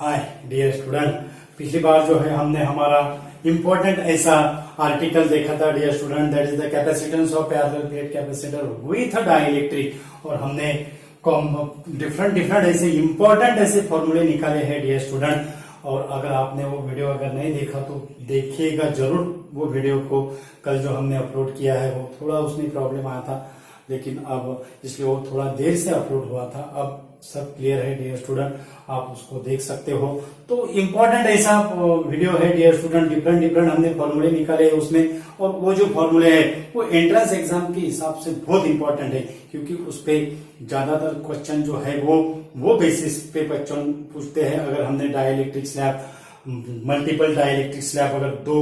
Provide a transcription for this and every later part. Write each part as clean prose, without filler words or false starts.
Hi dear student, पिछली बार जो है हमने हमारा इम्पोर्टेंट ऐसा आर्टिकल देखा था dear student, that is the capacitance of parallel plate capacitor with dielectric. और हमने डिफरेंट ऐसे इम्पोर्टेंट ऐसे फॉर्मूले निकाले हैं डियर स्टूडेंट। और अगर आपने वो वीडियो अगर नहीं देखा तो देखिएगा जरूर वो वीडियो को। कल जो हमने अपलोड किया है वो थोड़ा उसमें प्रॉब्लम आया था, लेकिन अब इसलिए वो थोड़ा देर से अपलोड हुआ था। अब सब क्लियर है डियर स्टूडेंट, आप उसको देख सकते हो। तो इम्पोर्टेंट ऐसा वीडियो है डियर स्टूडेंट, डिफरेंट हमने फॉर्मूले निकाले हैं उसमें। और वो जो फॉर्मूले है वो एंट्रेंस एग्जाम के हिसाब से बहुत इंपॉर्टेंट है, क्योंकि उस पे ज्यादातर क्वेश्चन जो है वो बेसिस पे क्वेश्चन पूछते हैं। अगर हमने dielectric slab, multiple dielectric slab अगर दो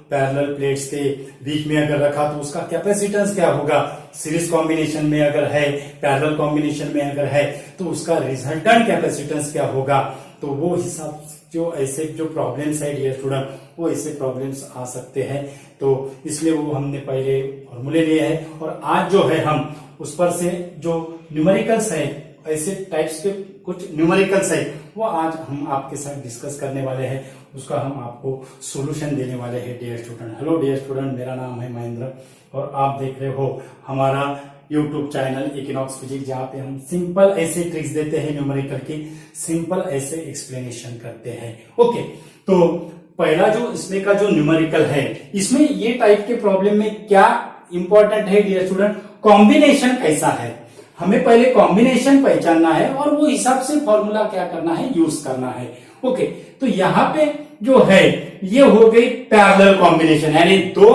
पैरेलल प्लेट्स के बीच में अगर रखा तो उसका कैपेसिटेंस क्या होगा, सीरीज कॉम्बिनेशन में अगर है, पैरेलल कॉम्बिनेशन में अगर है तो उसका रिजल्टेंट कैपेसिटेंस क्या होगा। तो वो हिसाब जो ऐसे जो प्रॉब्लम्स है डियर स्टूडेंट, वो ऐसे प्रॉब्लम्स आ सकते हैं। तो इसलिए वो हमने पहले फॉर्मूले लिए हैं। और आज जो है हम उस पर से जो न्यूमेरिकल्स है, ऐसे टाइप्स के कुछ न्यूमेरिकल्स है, वो आज हम आपके साथ डिस्कस करने वाले हैं। उसका हम आपको सॉल्यूशन देने वाले हैं dear student. Hello dear student, मेरा नाम है महेंद्र और आप देख रहे हो हमारा यूट्यूब चैनल इक्विनॉक्स फिजिक्स, जहाँ पे हम सिंपल ऐसे ट्रिक्स देते हैं न्यूमेरिकल की, सिंपल ऐसे एक्सप्लेनेशन करते हैं। ओके, तो पहला जो इसमें का जो न्यूमेरिकल है, इसमें ये टाइप के प्रॉब्लम में क्या इंपॉर्टेंट है डियर स्टूडेंट, कॉम्बिनेशन कैसा है। हमें पहले कॉम्बिनेशन पहचानना है और वो हिसाब से फॉर्मूला क्या करना है, यूज करना है। ओके, तो यहाँ पे जो है ये हो गई पैरेलल कॉम्बिनेशन, यानी दो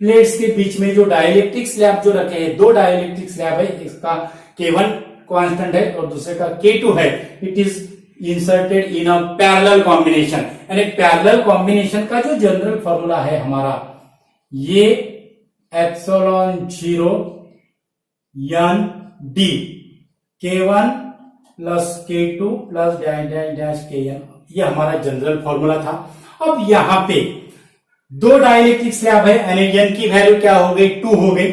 प्लेट्स के बीच में जो डाइलेक्ट्रिक स्लैब जो रखे हैं, दो डाइलेक्ट्रिक स्लैब है, इसका K1 कांस्टेंट है और दूसरे का K2 है। It is inserted in a parallel combination. यानी पैरेलल कॉम्बिनेशन का जो जनरल फॉर्मूला है हमारा, ये epsilon 0 n d K1 plus K2 plus dash Kn, ये हमारा जनरल फॉर्मूला था। अब यहाँ पे दो डाइलेक्ट्रिक स्लैब है, यानी n की वैल्यू क्या हो गई, 2 हो गई।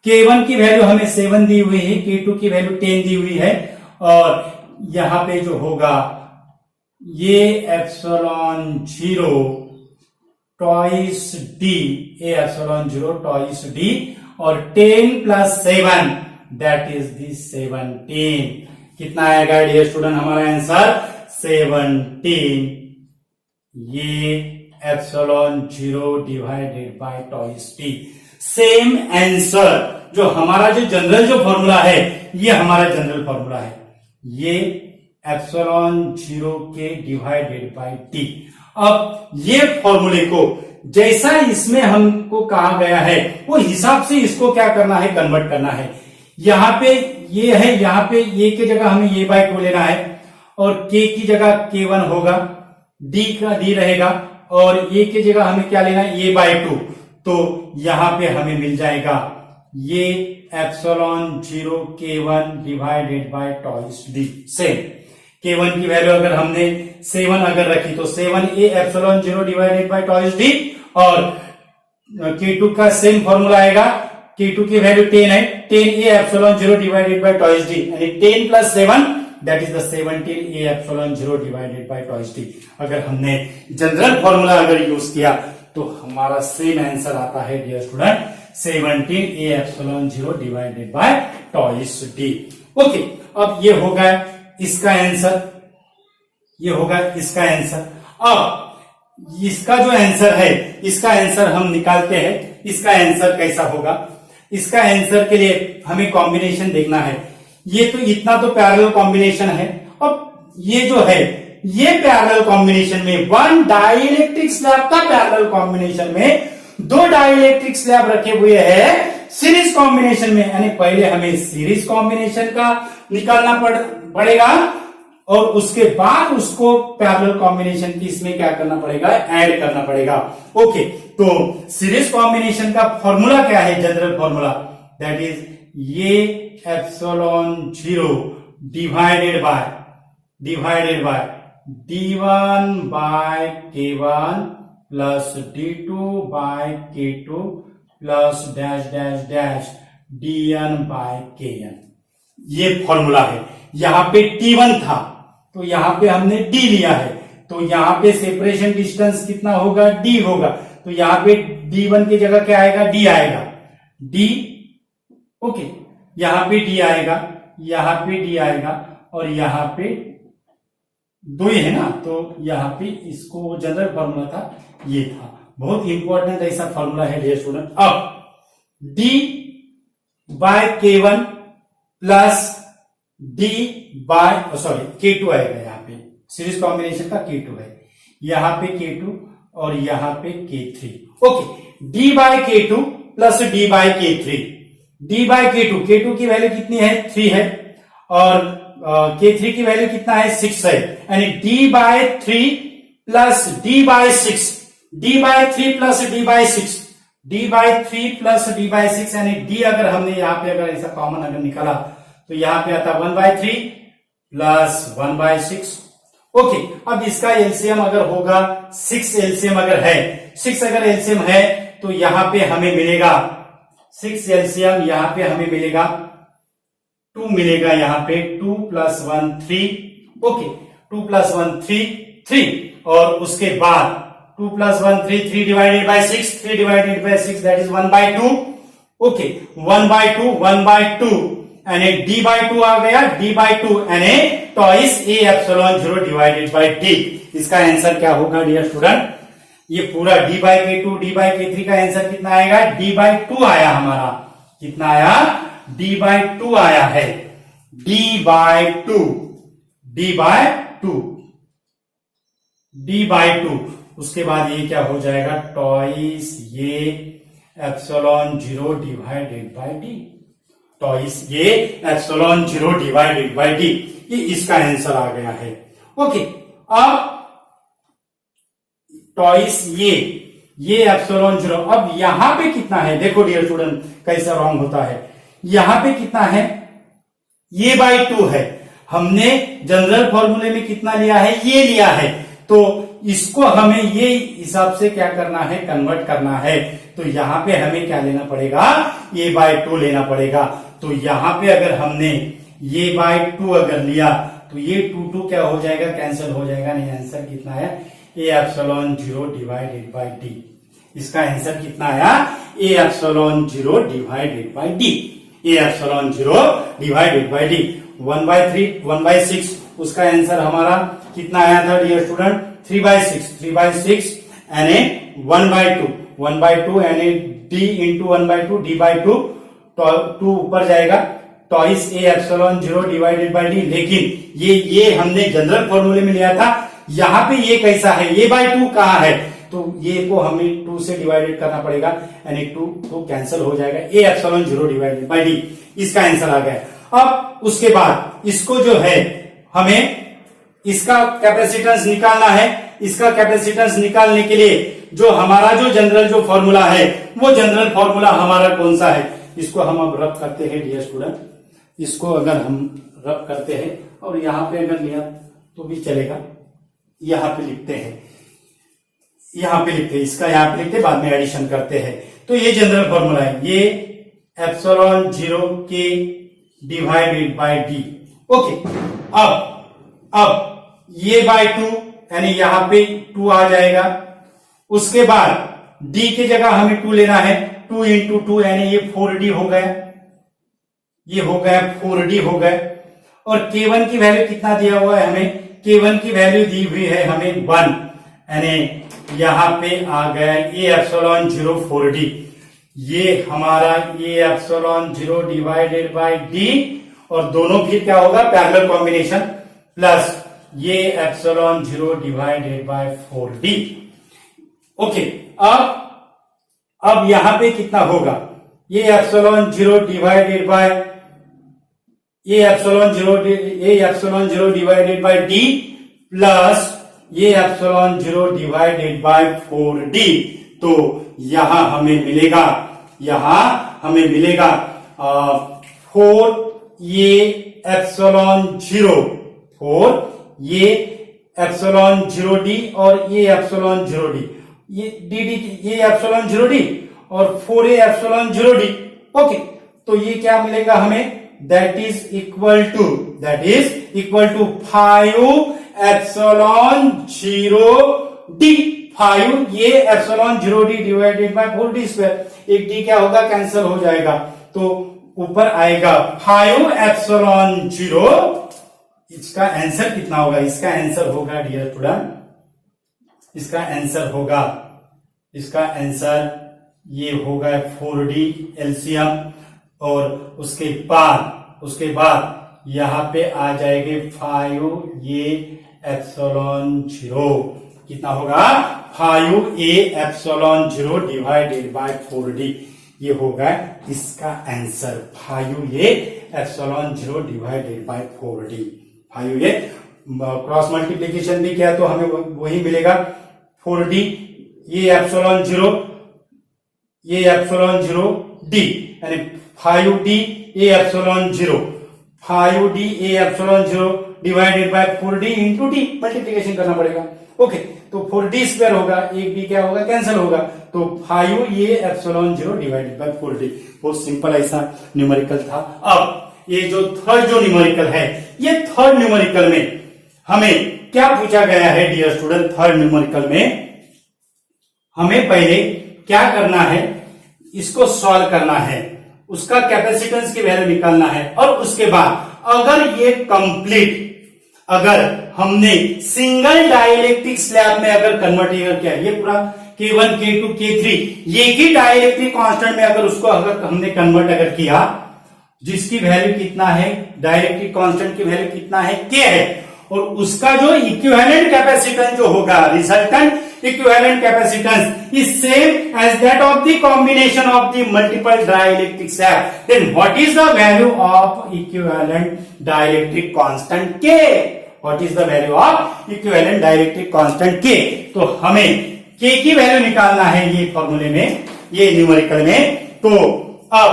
K1 की वैल्यू हमें 7 दी हुई है, K2 की वैल्यू 10 दी हुई है। और यहाँ पे जो होगा ये एप्सिलॉन 0 ट्वाइस d, ये एप्सिलॉन 0 ट्वाइस d और 10 प्लस 7 दैट इज दी 17। कितना आएगा डियर स्टूडेंट हमारा आंसर, 17। ये epsilon 0 divided by twice d। Same answer जो हमारा जो जनरल जो फॉर्मूला है, ये हमारा जनरल फॉर्मूला है, ये एप्सिलॉन 0 के डिवाइडेड बाय d। अब ये फॉर्मूले को जैसा इसमें हमको कहा गया है वो हिसाब से इसको क्या करना है, कन्वर्ट करना है। यहाँ पे ये है, यहाँ पे ये की जगह हमें ये बाय 2 लेना है और k की जगह K1 होगा, d का d रहेगा और ये की जगह हमें क्या लेना है, ये बाय 2। तो यहाँ पे हमें मिल जाएगा ये epsilon 0 K1 divided by twice d। Same K1 की वैल्यू अगर हमने 7 अगर रखी तो 7 ए epsilon 0 divided by twice d और K2 का सेम फॉर्मूला आएगा, K2 की वैल्यू 10 है, 10 ए epsilon 0 divided by twice d, यानी 10 plus 7 that is the 17 A epsilon 0 divided by twice d। अगर हमने जनरल फॉर्मूला अगर यूज किया तो हमारा सेम आंसर आता है dear student, 17 A epsilon 0 divided by twice d। Okay, अब ये होगा इसका आंसर, ये होगा इसका आंसर। अब इसका जो आंसर है, इसका आंसर हम निकालते हैं। इसका आंसर कैसा होगा, इसका आंसर के लिए हमें कॉम्बिनेशन देखना है। ये तो इतना तो पैरेलल कॉम्बिनेशन है। अब ये जो है ये पैरेलल कॉम्बिनेशन में वन डाइलेक्ट्रिक स्लैब का पैरेलल कॉम्बिनेशन में दो डाइलेक्ट्रिक स्लैब रखे हुए हैं सीरीज कॉम्बिनेशन में, यानी पहले हमें सीरीज कॉम्बिनेशन का निकालना पड़ेगा और उसके बाद उसको पैरेलल कॉम्बिनेशन की इसमें क्या करना पड़ेगा, ऐड करना पड़ेगा। ओके, तो सीरीज कॉम्बिनेशन का फॉर्मूला क्या है, जनरल फॉर्मूला, दैट इज ये epsilon 0 divided by d1 by K1 plus d2 by K2 plus dash dash dash dn by Kn। ये फॉर्मूला है। यहां पे T1 था तो यहाँ पे हमने d लिया है, तो यहाँ पे सेपरेशन डिस्टेंस कितना होगा, d होगा। तो यहाँ पे d1 की जगह क्या आएगा, d आएगा, d। ओके, यहाँ पे d आएगा, यहाँ पे d आएगा, और यहाँ पे 2 है ना, तो यहाँ पे इसको जनरल फॉर्मूला था, ये था। बहुत इंपॉर्टेंट ऐसा फॉर्मूला है डियर स्टूडेंट। अब d by k1 plus d by k2 आएगा, यहाँ पे सीरीज कॉम्बिनेशन का k2 है, यहाँ पे k2 और यहाँ पे k3। Okay, d by k2 plus d by k3, d by k2 की वैल्यू कितनी है, 3 है, और k3 की वैल्यू कितना है, 6 है, यानी d by 3 plus d by 6, d by 3 plus d by 6, d by 3 plus d by 6, यानी d अगर हमने यहाँ पे अगर ऐसा कॉमन अगर निकाला तो यहाँ पे आता 1/3 प्लस 1/6। ओके, अब इसका एलसीएम अगर होगा 6, एलसीएम अगर है 6, अगर एलसीएम है तो यहाँ पे हमें मिलेगा 6 एलसीएम, यहाँ पे हमें मिलेगा 2 मिलेगा, यहाँ पे 2 + 1 3। ओके, 2 + 1 3, और उसके बाद 2 + 1 3 divided by 6, 3 divided by 6 that is 1/2। Okay, 1/2 यानी d/2 आ गया, d/2 यानी twice a epsilon 0 divided by d। इसका आंसर क्या होगा डियर स्टूडेंट, ये पूरा d/k2 d/k3 का आंसर कितना आएगा, d/2 आया हमारा, कितना आया, d/2 आया है, d/2। उसके बाद ये क्या हो जाएगा, ट्वाइस ये epsilon 0 divided by d, twice ये एप्सिलॉन 0 डिवाइडेड बाय d, ये इसका आंसर आ गया है। ओके, अब ट्वाइस ये एप्सिलॉन 0, अब यहां पे कितना है, देखो डियर स्टूडेंट कैसा रॉन्ग होता है, यहां पे कितना है, ये बाय 2 है, हमने जनरल फॉर्मूले में कितना लिया है, ये लिया है, तो इसको हमें ये हिसाब से क्या करना है, कन्वर्ट करना है। तो यहां पे हमें क्या लेना पड़ेगा, ये बाय 2 लेना पड़ेगा। तो यहां पे अगर हमने ये बाय 2 अगर लिया तो ये 2 क्या हो जाएगा, कैंसिल हो जाएगा, नहीं, आंसर कितना है, ए एप्सिलॉन 0 डिवाइडेड बाय डी। इसका आंसर कितना आया, ए एप्सिलॉन 0 डिवाइडेड बाय डी, ए एप्सिलॉन 0 डिवाइडेड बाय डी। 1/3 1/6, उसका आंसर हमारा कितना आया था डियर स्टूडेंट, 3/6 यानी 1/2 यानी d इंटू 1/2 d/2, 2 ऊपर जाएगा, ट्वाइस ए एप्सिलॉन 0 डिवाइडेड बाय डी। लेकिन ये हमने जनरल फॉर्मूले में लिया था, यहाँ पे ये कैसा है, ये बाय 2 कहाँ है, तो ये को हमें 2 से डिवाइडेड करना पड़ेगा, यानी 2 कैंसिल हो जाएगा, ए एप्सिलॉन 0 डिवाइडेड बाय डी, इसका आंसर आ गया। अब उसके बाद इसको जो है हमें इसका कैपेसिटेंस निकालना है। इसका कैपेसिटेंस निकालने के लिए जो हमारा जो जनरल जो फॉर्मूला है, वो जनरल फॉर्मूला हमारा कौन सा है, इसको हम अब रब करते हैं डियर स्टूडेंट। इसको अगर हम रब करते हैं और यहां पे अगर लिया तो भी चलेगा, यहां पे लिखते हैं, इसका यहां पे लिखते, बाद में एडिशन करते हैं। तो ये जनरल फॉर्मूला है, ये एप्सिलॉन 0 के डिवाइडेड बाय डी। ओके, अब ये बाय 2 यानी यहां पे 2 आ जाएगा। उसके बाद d की जगह हमें 2 लेना है, 2 इंटू 2 यानी ये 4d हो गया, ये हो गया 4d हो गया। और k1 की वैल्यू कितना दिया हुआ है हमें, k1 की वैल्यू दी हुई है हमें 1, यानी यहां पे आ गया ये एप्सिलॉन 0 4d, ये हमारा ये एप्सिलॉन 0 डिवाइडेड बाय d, और दोनों फिर क्या होगा, पैरेलल कॉम्बिनेशन, प्लस ये epsilon 0 divided by 4d। Okay, अब यहां पे कितना होगा, ये एप्सिलॉन 0 डिवाइडेड बाय ये epsilon 0 divided by d plus ये एप्सिलॉन 0 डिवाइडेड बाय 4d। तो यहां हमें मिलेगा 4 ये एप्सिलॉन 0 4 ये एप्सिलॉन 0d और ये एप्सिलॉन 0d, ये dd, ये एप्सिलॉन 0d और 4a एप्सिलॉन 0d। ओके, तो ये क्या मिलेगा हमें, that is equal to that is equal to 5 epsilon 0 D. 5 ये epsilon 0 D divided by 4d square. एक डी क्या होगा, कैंसिल हो जाएगा, तो ऊपर आएगा 5 एप्सिलॉन 0। इसका आंसर कितना होगा, इसका आंसर होगा डियर स्टूडेंट, इसका आंसर ये होगा 4d एलसीएम, और उसके बाद यहां पे आ जाएंगे 5 ये एप्सिलॉन 0। कितना होगा, 5a epsilon 0 divided by 4d। ये होगा इसका answer, 5a epsilon 0 divided by 4d। 5a cross multiplication भी किया तो हमें वही मिलेगा 4d, ये एप्सिलॉन 0 डी, यानी 5d a epsilon 0, 5d a epsilon 0 divided by 4d into D, multiplication करना पड़ेगा। ओके, तो 4d स्क्वायर होगा, एक डी क्या होगा, कैंसिल होगा, तो 5a epsilon 0 divided by 4d। बहुत सिंपल ऐसा न्यूमेरिकल था। अब ये जो थर्ड जो न्यूमेरिकल है, ये थर्ड न्यूमेरिकल में हमें क्या पूछा गया है डियर स्टूडेंट, थर्ड न्यूमेरिकल में हमें पहले क्या करना है, इसको सॉल्व करना है, उसका कैपेसिटेंस की वैल्यू निकालना है, और उसके बाद अगर ये कंप्लीट, अगर हमने सिंगल डाइलेक्ट्रिक स्लैब में अगर कन्वर्ट किया, ये पूरा K1 K2 K3 एक ही डाइलेक्ट्रिक कांस्टेंट में अगर उसको अगर हमने कन्वर्ट अगर किया, जिसकी वैल्यू कितना है, डाइलेक्ट्रिक कांस्टेंट की वैल्यू कितना है, K है, और उसका जो इक्विवेलेंट कैपेसिटेंस जो होगा, resultant equivalent capacitance is same as that of the combination of the multiple dielectric slab, then what is the value of equivalent dielectric constant K? What is the value of equivalent dielectric constant K? तो हमें K की value निकालना है ये फॉर्मूले में, ये numerical में। तो अब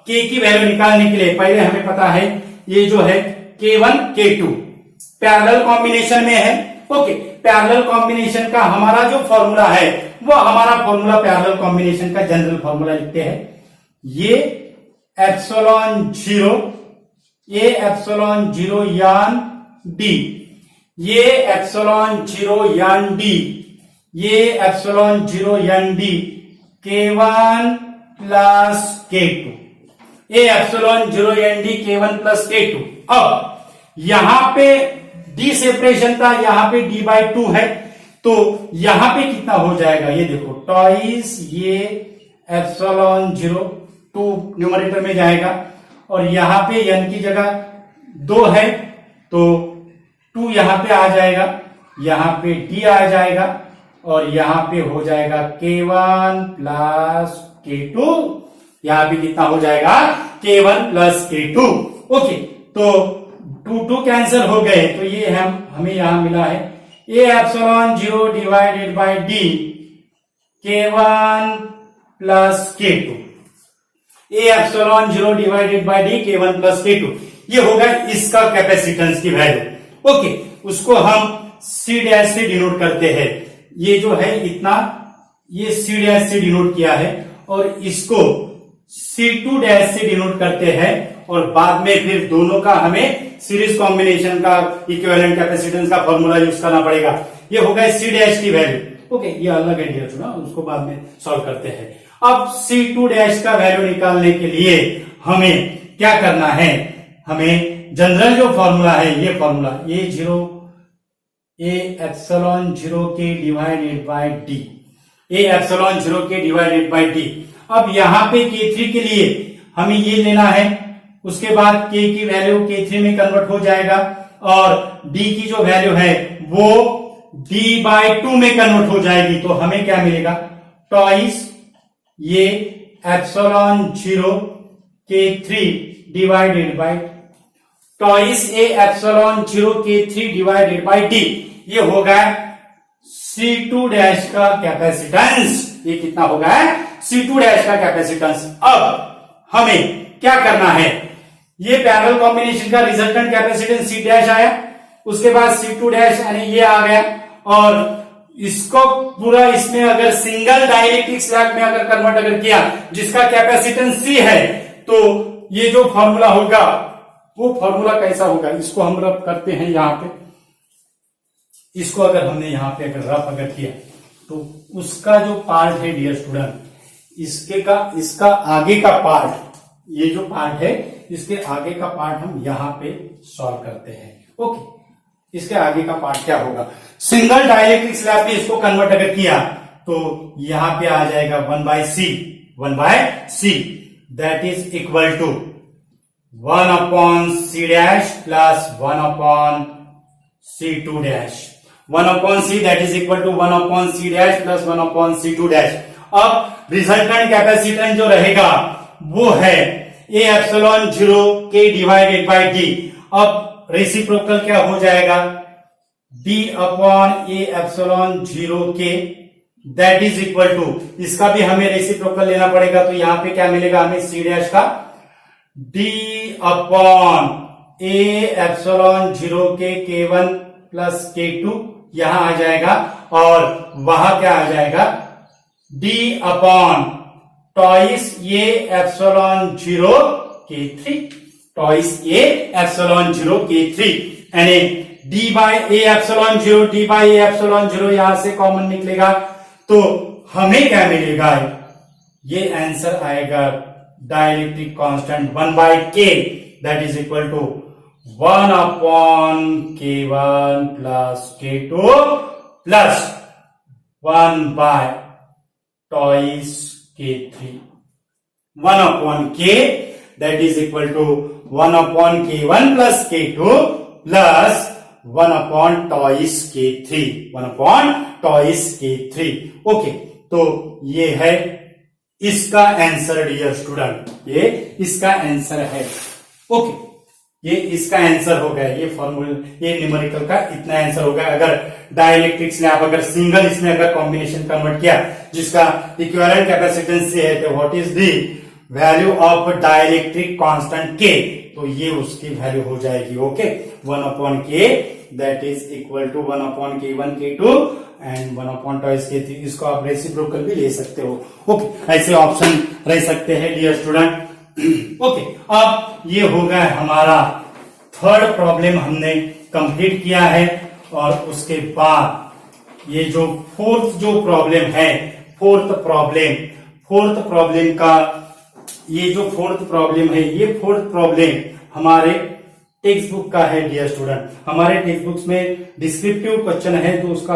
K की वैल्यू निकालने के लिए पहले हमें पता है ये जो है K1 K2 पैरेलल कॉम्बिनेशन में है। ओके, पैरेलल कॉम्बिनेशन का हमारा जो फॉर्मूला है वो हमारा फॉर्मूला पैरेलल कॉम्बिनेशन का जनरल फॉर्मूला लिखते हैं, ये एप्सिलॉन 0 ए एप्सिलॉन 0 यान डी, ये एप्सिलॉन 0 यान डी, ये एप्सिलॉन 0 यान डी, K1 प्लस K2, ए एप्सिलॉन 0 यान डी K1 प्लस K2। अब यहां पे डी सेपरेशन था, यहां पे d बाई 2 है, तो यहां पे कितना हो जाएगा, ये देखो टॉइस ये एप्सिलॉन 0 2 न्यूमरेटर में जाएगा, और यहां पे n की जगह 2 है तो 2 यहां पे आ जाएगा, यहां पे d आ जाएगा, और यहां पे हो जाएगा K1 प्लस K2, यहां पे कितना हो जाएगा K1 प्लस K2। ओके, तो 2 कैंसिल हो गए, तो ये हमें यहां मिला है ए epsilon 0 divided bye D K1 plus K2, ए epsilon 0 divided bye D K1 plus K2। ये होगा इसका कैपेसिटेंस की वैल्यू। ओके, उसको हम C डैश से डिनोट करते हैं, ये जो है इतना, ये C डैश से डिनोट किया है, और इसको C2 डैश से डिनोट करते हैं, और बाद में फिर दोनों का हमें सीरीज कॉम्बिनेशन का इक्विवेलेंट कैपेसिटेंस का फॉर्मूला यूज करना पड़ेगा। ये होगा C डैश की वैल्यू। ओके, ये अलग है डियर, उसको बाद में सॉल्व करते हैं। अब C2 डैश का वैल्यू निकालने के लिए हमें क्या करना है, हमें जनरल जो फॉर्मूला है, ये फॉर्मूला ए एप्सिलॉन 0 के divided by D, A epsilon 0 के डिवाइडेड बाय डी। अब यहां पे K3 के लिए हमें ये लेना है, उसके बाद K की वैल्यू K3 में कन्वर्ट हो जाएगा, और D की जो वैल्यू है वो D बाई 2 में कन्वर्ट हो जाएगी, तो हमें क्या मिलेगा, टॉइस ये epsilon 0 K3 divided by twice A epsilon 0 K3 divided by D। ये होगा C2 डैश का कैपेसिटेंस, ये कितना होगा C2 डैश का कैपेसिटेंस। अब हमें क्या करना है, ये पैरेलल कॉम्बिनेशन का रिजल्टेंट कैपेसिटेंस C डैश आया, उसके बाद C2 डैश यानी ये आ गया, और इसको पूरा इसमें अगर सिंगल डाइलेक्ट्रिक स्लैब में अगर कन्वर्ट अगर किया जिसका कैपेसिटेंस C है, तो ये जो फॉर्मूला होगा वो फॉर्मूला कैसा होगा, इसको हम रब करते हैं यहाँ पे। इसको अगर हमने यहाँ पे अगर रब अगर किया तो उसका जो पार्ट है डियर स्टूडेंट, इसका आगे का पार्ट, ये जो पार्ट है इसके आगे का पार्ट हम यहाँ पे सॉल्व करते हैं। ओके, इसके आगे का पार्ट क्या होगा, सिंगल डाइलेक्ट्रिक स्लैब में इसको कन्वर्ट अगर किया तो यहाँ पे आ जाएगा 1/c that is equal to 1/c dash plus 1/c2 dash. 1/c that is equal to 1/c dash plus 1/c2 dash. अब रिजल्टेंट कैपेसिटेंस जो रहेगा वो है A epsilon 0 K divided by D। अब रेसिप्रोकल क्या हो जाएगा, D upon A epsilon 0 K that is equal to, इसका भी हमें रेसिप्रोकल लेना पड़ेगा, तो यहां पे क्या मिलेगा हमें C डैश का D upon A epsilon 0 K K1 plus K2 यहां आ जाएगा, और वहां क्या आ जाएगा D अपॉन टॉइस ये एप्सिलॉन 0 K3, टॉइस ये एप्सिलॉन 0 K3 यानी D by A epsilon 0, D by A epsilon 0 यहां से कॉमन निकलेगा, तो हमें क्या मिलेगा, ये आंसर आएगा dielectric constant 1/K that is equal to 1/K1 plus K2 plus 1/टॉइस K3, 1/K that is equal to 1/K1 plus K2 plus 1/टॉइस K3, 1/टॉइस K3। Okay, तो ये है इसका आंसर डियर स्टूडेंट, ये इसका आंसर है। ओके, ये इसका आंसर हो गया, ये फॉर्मूला, ये न्यूमेरिकल का इतना आंसर हो गया। अगर डाइलेक्ट्रिक स्लैब अगर सिंगल इसमें अगर कॉम्बिनेशन कन्वर्ट किया जिसका इक्विवेलेंट कैपेसिटेंस से है, तो what is the value of dielectric constant K, तो ये उसकी वैल्यू हो जाएगी। Okay, 1/K that is equal to 1/K1 K2 and 1/टॉइस K3। इसको आप रेसिप्रोकल भी ले सकते हो। ओके, ऐसे ऑप्शन रह सकते हैं डियर स्टूडेंट। ओके, अब ये हो गया हमारा थर्ड प्रॉब्लम हमने कंप्लीट किया है, और उसके बाद ये जो फोर्थ जो प्रॉब्लम है, फोर्थ प्रॉब्लम का ये जो फोर्थ प्रॉब्लम है, ये फोर्थ प्रॉब्लम हमारे टेक्स्ट बुक का है डियर स्टूडेंट। हमारे टेक्स्ट बुक्स में डिस्क्रिप्टिव क्वेश्चन है, तो उसका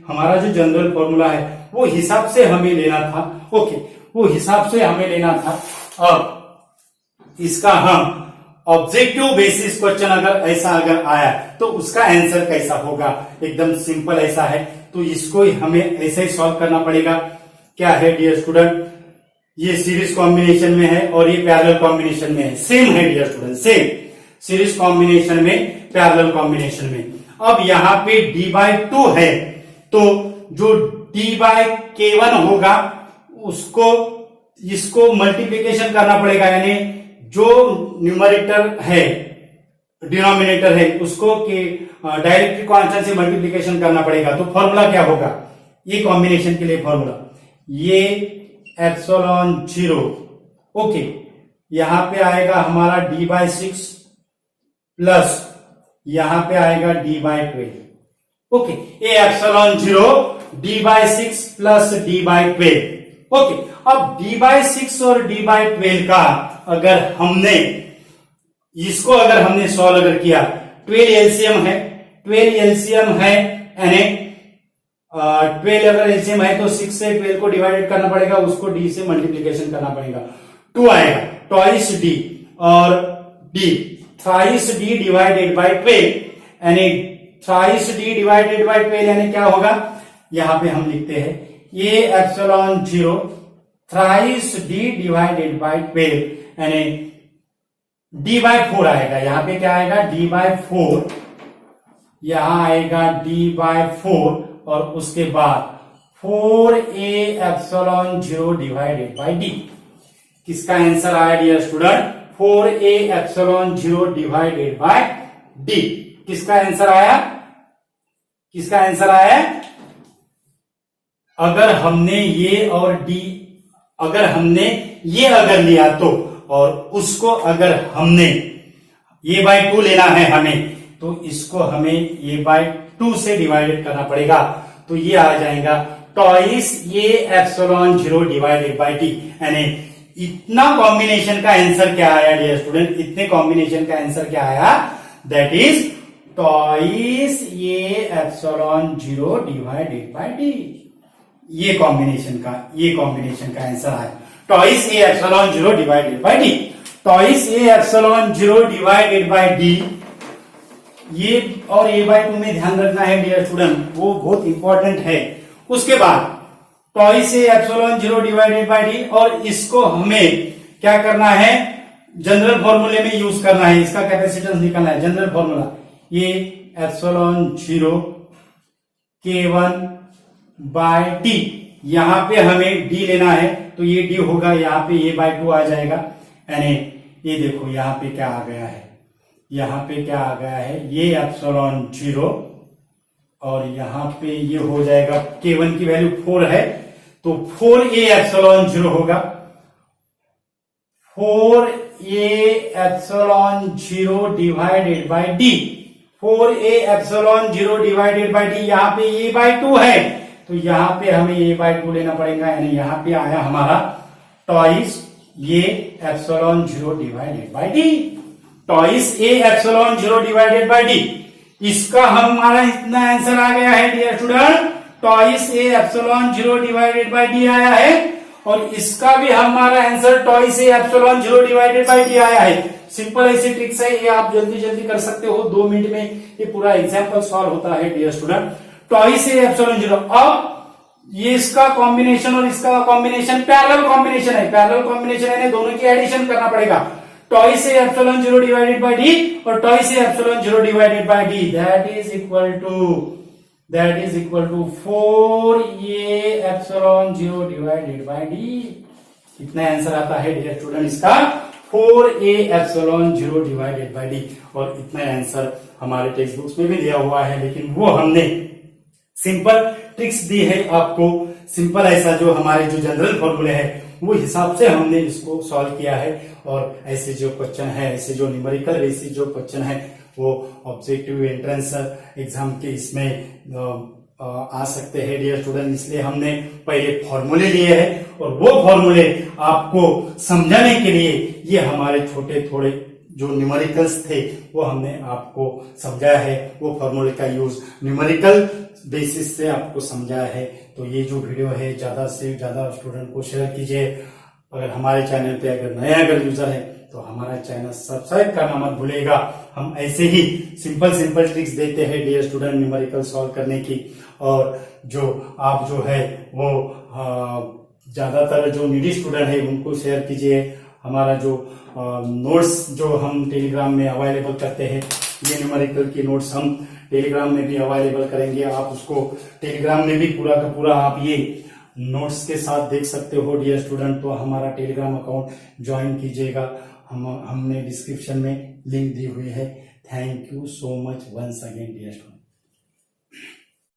हमारा जो जनरल फॉर्मूला है वो हिसाब से हमें लेना था। ओके, वो हिसाब से हमें लेना था। अब इसका हम ऑब्जेक्टिव बेसिस क्वेश्चन अगर ऐसा अगर आया तो उसका आंसर कैसा होगा, एकदम सिंपल ऐसा है, तो इसको हमें ऐसे ही सॉल्व करना पड़ेगा। क्या है डियर स्टूडेंट, ये सीरीज कॉम्बिनेशन में है और ये पैरेलल कॉम्बिनेशन में है, सेम है dear student, same series combination में, पैरेलल कॉम्बिनेशन में। अब यहाँ पे D/2 है, तो जो D/K1 होगा उसको इसको मल्टीप्लीकेशन करना पड़ेगा, यानी जो न्यूमरेटर है डिनोमिनेटर है उसको डाइलेक्ट्रिक कांस्टेंट से मल्टीप्लीकेशन करना पड़ेगा। तो फॉर्मूला क्या होगा, ये कॉम्बिनेशन के लिए फॉर्मूला, ये एप्सिलॉन 0 ओके, यहां पे आएगा हमारा D/6 प्लस यहां पे आएगा D/12। ओके, ये epsilon 0 D/6 plus D/12। Okay, अब D/6 और D/12 का अगर हमने इसको अगर हमने सॉल्व अगर किया, 12 एलसीएम है, 12 एलसीएम है यानी 12 अगर एलसीएम है तो 6 से 12 को डिवाइडेड करना पड़ेगा, उसको D से मल्टीप्लीकेशन करना पड़ेगा, 2 आएगा, ट्वाइस D और D, thrice D divided by 12 यानी थ्राइस D डिवाइडेड बाय 12 यानी क्या होगा, यहां पे हम लिखते हैं ये epsilon 0 thrice D divided by 12 यानी D/4 आएगा, यहां पे क्या आएगा D/4, यहां आएगा D/4 और उसके बाद 4a epsilon 0 divided by D। किसका आंसर आया dear student, 4a epsilon 0 divided by D। किसका आंसर आया, किसका आंसर आया, अगर हमने ये और D अगर हमने ये अगर लिया तो, और उसको अगर हमने a बाई 2 लेना है हमें, तो इसको हमें a बाई 2 से डिवाइडेड करना पड़ेगा, तो ये आ जाएगा twice a epsilon 0 divided by T. यानी इतना कॉम्बिनेशन का आंसर क्या आया डियर स्टूडेंट, इतने कॉम्बिनेशन का आंसर क्या आया, that is twice a epsilon 0 divided by T. ये कॉम्बिनेशन का आंसर आया twice a epsilon 0 divided by T. Twice a epsilon 0 divided by D, ये और a बाई 2 में ध्यान रखना है डियर स्टूडेंट, वो बहुत इंपॉर्टेंट है। उसके बाद twice a epsilon 0 divided by D, और इसको हमें क्या करना है, जनरल फॉर्मूले में यूज करना है, इसका कैपेसिटेंस निकालना है। जनरल फॉर्मूला ये एप्सिलॉन 0 K1 बाय टी, यहां पे हमें d लेना है, तो ये d होगा, यहाँ पे a बाई 2 आ जाएगा। यानी ये देखो यहाँ पे क्या आ गया है, यहाँ पे क्या आ गया है, ये एप्सिलॉन 0 और यहाँ पे ये हो जाएगा, K1 की वैल्यू 4 है, तो 4a एप्सिलॉन 0 होगा, 4a epsilon 0 divided by D. 4a epsilon 0 divided by D, यहाँ पे a बाई 2 है, तो यहाँ पे हमें a बाई 2 लेना पड़ेगा। यानी यहाँ पे आया हमारा twice a epsilon 0 divided by D. Twice a epsilon 0 divided by D, इसका हमारा इतना आंसर आ गया है dear student, twice a epsilon 0 divided by D आया है, और इसका भी हमारा answer twice a epsilon 0 divided by D आया है। सिंपल ऐसी ट्रिक्स है, ये आप जल्दी जल्दी कर सकते हो, 2 मिनट में ये पूरा एग्जाम्पल सॉल्व होता है dear student. Twice a epsilon 0, अब ये इसका कॉम्बिनेशन और इसका कॉम्बिनेशन पैरेलल कॉम्बिनेशन है, पैरेलल कॉम्बिनेशन है, दोनों की एडिशन करना पड़ेगा। Twice a epsilon 0 divided by D और twice a epsilon 0 divided by D, that is equal to 4a epsilon 0 divided by D. कितना आंसर आता है डियर स्टूडेंट इसका, 4a epsilon 0 divided by D. और इतना आंसर हमारे टेक्स्ट बुक्स में भी दिया हुआ है, लेकिन वो हमने सिंपल ट्रिक्स दी है आपको, सिंपल ऐसा जो हमारे जो जनरल फॉर्मूले है वो हिसाब से हमने इसको सॉल्व किया है। और ऐसे जो क्वेश्चन है, ऐसे जो न्यूमेरिकल बेसिस जो क्वेश्चन है, वो ऑब्जेक्टिव एंट्रेंस एग्जाम के इसमें आ सकते हैं डियर स्टूडेंट। इसलिए हमने पहले फॉर्मूले लिए हैं, और वो फॉर्मूले आपको समझाने के लिए ये हमारे छोटे थोड़े जो न्यूमेरिकल्स थे वो हमने आपको समझाया है, वो फॉर्मूले का यूज न्यूमेरिकल बेसिस से आपको समझाया है। तो ये जो वीडियो है ज्यादा से ज्यादा स्टूडेंट को शेयर कीजिए। अगर हमारे चैनल पे अगर यूजर है तो हमारा चैनल सब्सक्राइब करना मत भूलिएगा। हम ऐसे ही सिंपल ट्रिक्स देते हैं डियर स्टूडेंट न्यूमेरिकल सॉल्व करने की, और जो आप जो है वो ज्यादातर जो नीडी स्टूडेंट है उनको शेयर कीजिए। हमारा जो नोट्स जो हम टेलीग्राम में अवेलेबल करते हैं, ये न्यूमेरिकल की नोट्स हम टेलीग्राम में भी अवेलेबल करेंगे। आप उसको टेलीग्राम में भी पूरा का पूरा आप ये नोट्स के साथ देख सकते हो डियर स्टूडेंट। तो हमारा टेलीग्राम अकाउंट ज्वाइन कीजिएगा, हमने डिस्क्रिप्शन में लिंक दी हुई है। Thank you so much once again dear student.